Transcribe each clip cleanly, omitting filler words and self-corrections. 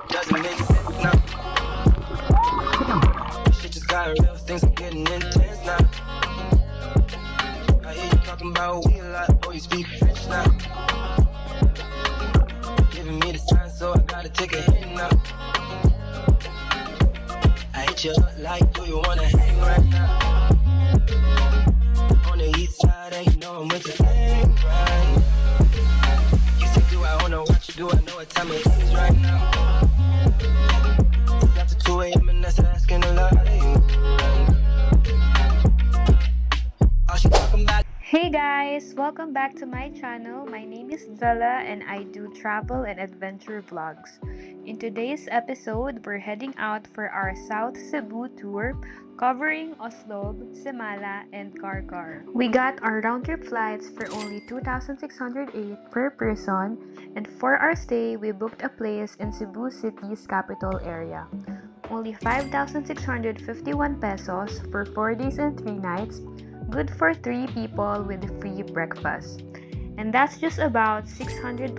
Doesn't make sense now. Shit just got real, things are getting intense now. I hear you talking about we a lot, oh you speak French now. Giving me the sign, so I gotta take a hit now. I hit you up like, do you wanna hang right now? On the east side, and you know I'm with the gang right. You say, do I wanna watch you? Do I know what time it is right now? It's after 2 a.m. and that's asking a lot of you. All she talking about. Hey guys! Welcome back to my channel. My name is Jhela and I do travel and adventure vlogs. In today's episode, we're heading out for our South Cebu tour covering Oslob, Simala, and Carcar. We got our round-trip flights for only 2,608 per person, and for our stay, we booked a place in Cebu City's capital area. Only 5,651 pesos for 4 days and 3 nights, good for 3 people with free breakfast. And that's just about 627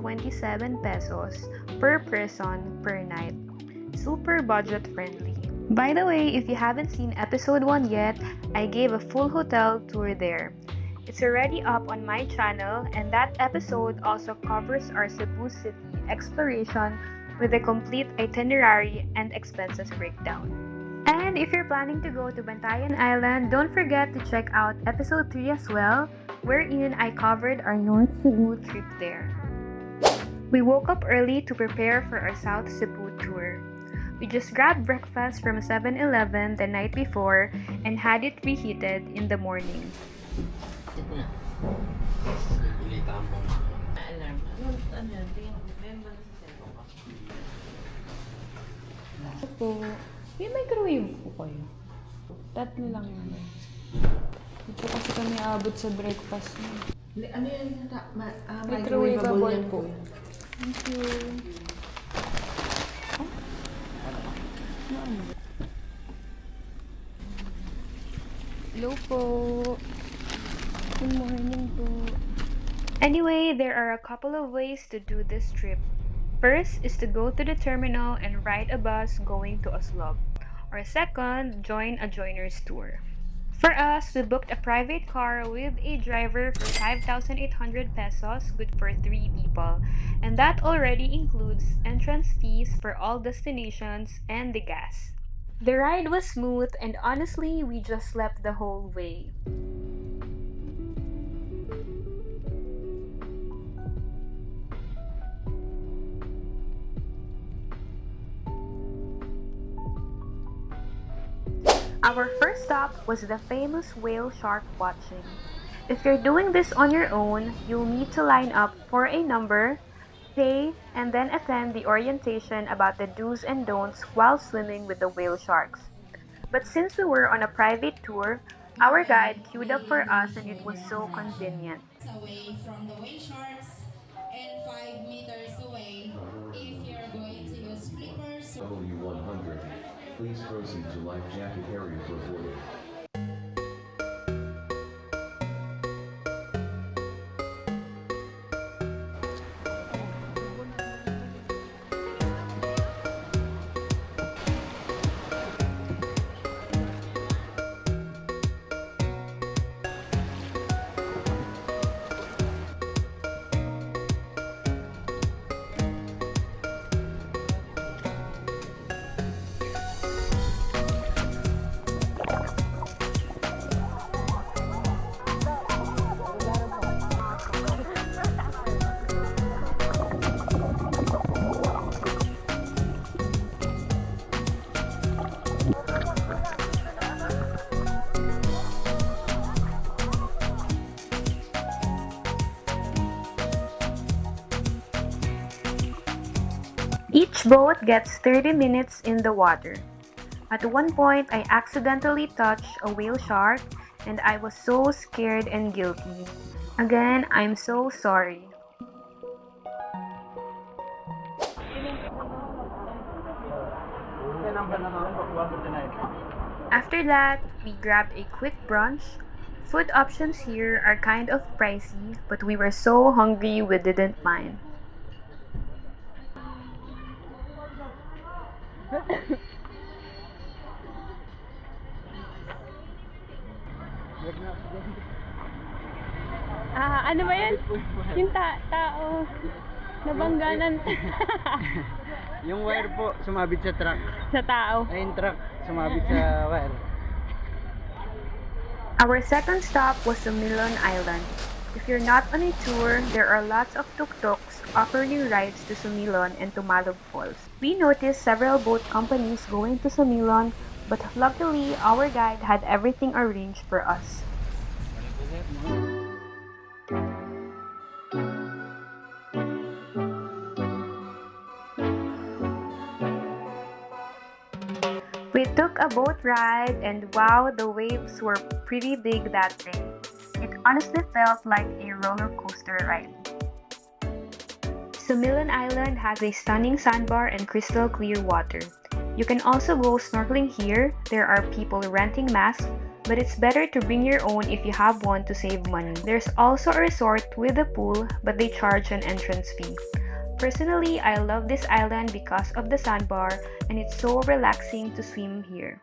pesos per person per night. Super budget friendly. By the way, if you haven't seen episode 1 yet, I gave a full hotel tour there. It's already up on my channel, and that episode also covers our Cebu City exploration with a complete itinerary and expenses breakdown. And if you're planning to go to Bantayan Island, don't forget to check out episode 3 as well, wherein I covered our North Cebu trip there. We woke up early to prepare for our South Cebu tour. We just grabbed breakfast from 7-Eleven the night before and had it reheated in the morning. Po, may microwave po kayo. Tatlo lang yun. Hindi po kasi kami abot sa breakfast niya. Ano yan? Microwavable po. Thank you. Hello po. Good morning po. Anyway, there are a couple of ways to do this trip. First is to go to the terminal and ride a bus going to Oslob. Or second, join a joiner's tour. For us, we booked a private car with a driver for 5,800 pesos, good for 3 people. And that already includes entrance fees for all destinations and the gas. The ride was smooth and honestly, we just slept the whole way. Our first stop was the famous whale shark watching. If you're doing this on your own, you'll need to line up for a number, pay, and then attend the orientation about the do's and don'ts while swimming with the whale sharks. But since we were on a private tour, our guide queued up for us and it was so convenient. Away from the whale sharks and 5 meters away if you're going to use flippers. W100. Please proceed to life jacket area for boarding. Each boat gets 30 minutes in the water. At one point, I accidentally touched a whale shark and I was so scared and guilty. Again, I'm so sorry. After that, we grabbed a quick brunch. Food options here are kind of pricey, but we were so hungry we didn't mind. Ano ba yan? Yung tao. Nabangganan. Yung wire po, sumabit sa truck. Sa tao. Ay, yung truck, sumabit sa wire. Our second stop was Sumilon Island. If you're not on a tour, there are lots of tuk-tuks offering rides to Sumilon and Tumalog Falls. We noticed several boat companies going to Sumilon, but luckily our guide had everything arranged for us. We took a boat ride and wow, the waves were pretty big that day. It honestly felt like a roller coaster ride. Sumilon Island has a stunning sandbar and crystal clear water. You can also go snorkeling here. There are people renting masks, but it's better to bring your own if you have one to save money. There's also a resort with a pool, but they charge an entrance fee. Personally, I love this island because of the sandbar, and it's so relaxing to swim here.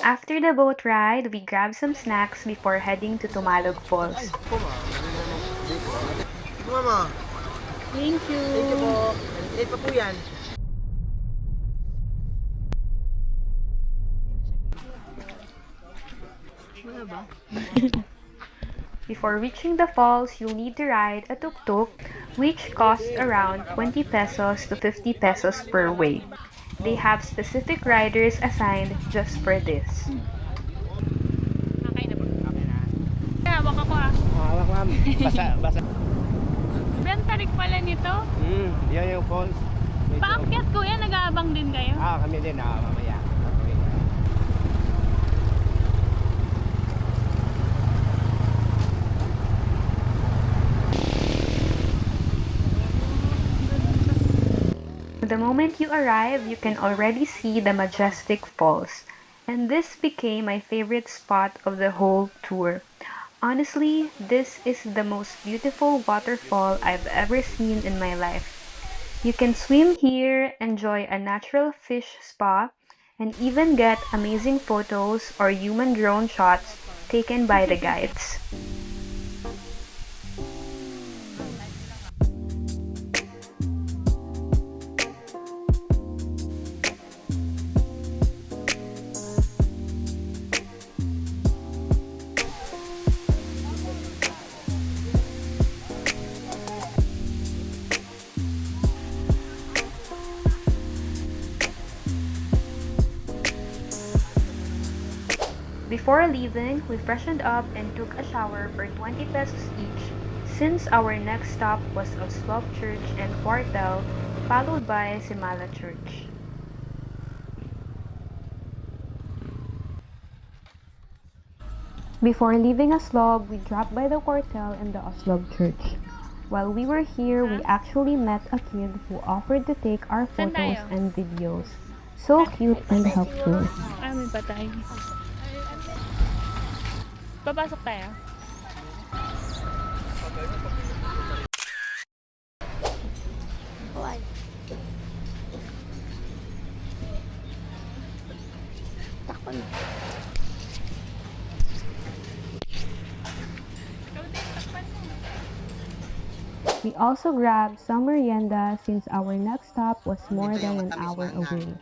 After the boat ride, we grabbed some snacks before heading to Tumalog Falls. Mama, Thank you. thank you po. Pa po yan. Before reaching the falls, you'll need to ride a tuk-tuk, which costs around 20 pesos to 50 pesos per way. They have specific riders assigned just for this. Hawak ako ah. Hawak ma'am. Basa. Ben, tarik pala nito. Yan yung falls. Paakyat kuya, nag-aabang din kayo? Kami din, mamaya. The moment you arrive, you can already see the majestic falls, and this became my favorite spot of the whole tour. Honestly, this is the most beautiful waterfall I've ever seen in my life. You can swim here, enjoy a natural fish spa, and even get amazing photos or human drone shots taken by the guides. Before leaving, we freshened up and took a shower for 20 pesos each, since our next stop was Oslob Church and Quartel, followed by Simala Church. Before leaving Oslob, we dropped by the Quartel and the Oslob Church. While we were here, we actually met a kid who offered to take our photos and videos. So cute and helpful. May patay. Papasok tayo. We also grabbed some merienda since our next stop was more than an hour away.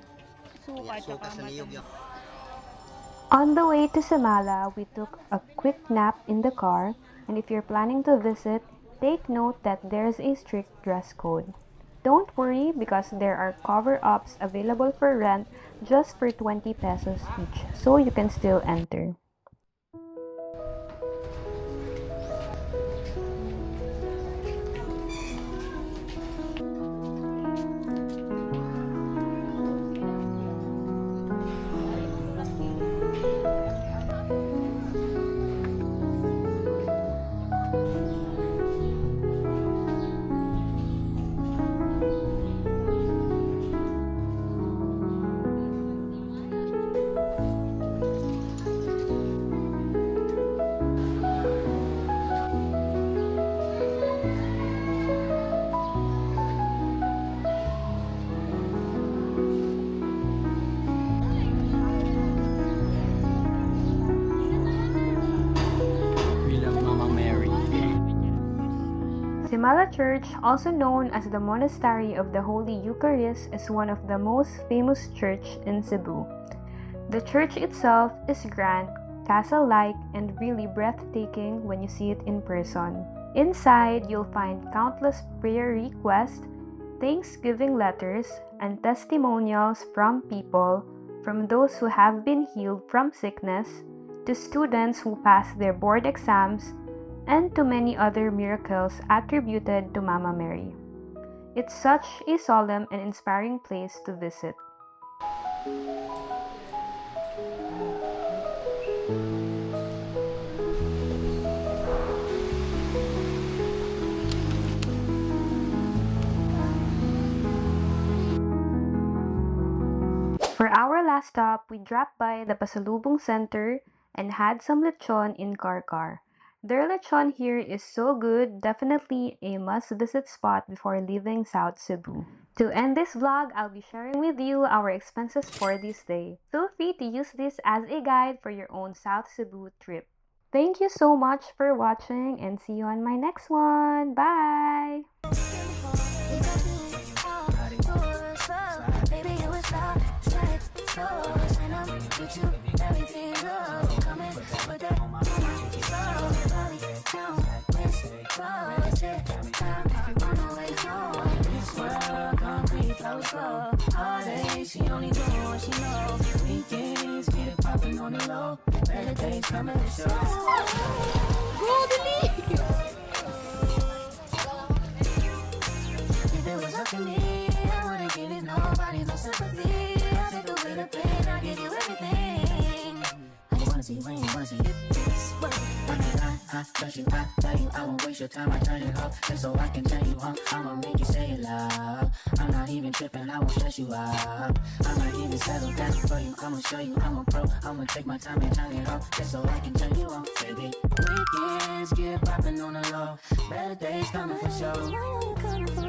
On the way to Simala, we took a quick nap in the car, and if you're planning to visit, take note that there's a strict dress code. Don't worry because there are cover-ups available for rent just for 20 pesos each, so you can still enter. Simala Church, also known as the Monastery of the Holy Eucharist, is one of the most famous church in Cebu. The church itself is grand, castle-like, and really breathtaking when you see it in person. Inside, you'll find countless prayer requests, thanksgiving letters, and testimonials from people, from those who have been healed from sickness, to students who passed their board exams, and to many other miracles attributed to Mama Mary. It's such a solemn and inspiring place to visit. For our last stop, we dropped by the Pasalubong Center and had some lechon in Carcar. Their lechon here is so good, definitely a must-visit spot before leaving South Cebu. To end this vlog, I'll be sharing with you our expenses for this day. Feel free to use this as a guide for your own South Cebu trip. Thank you so much for watching and see you on my next one. Bye! She only doing what she know. Weekends, get it poppin' on the low. Better days coming to show. If it was up to me, I wouldn't give it nobody no sympathy. I take away the pain, I give you everything. I just wanna see you when you wanna see this work. I mean, I trust you, I tell you, I won't waste your time, I turn it up. Just so I can turn you on, I'ma make you say it loud. I'm not even tripping, I won't stress you out. I might even settle down for you, I'ma show you I'm a pro. I'ma take my time and turn it up, just so I can turn you on, baby. Weekends, get poppin' on the low. Better days coming for sure.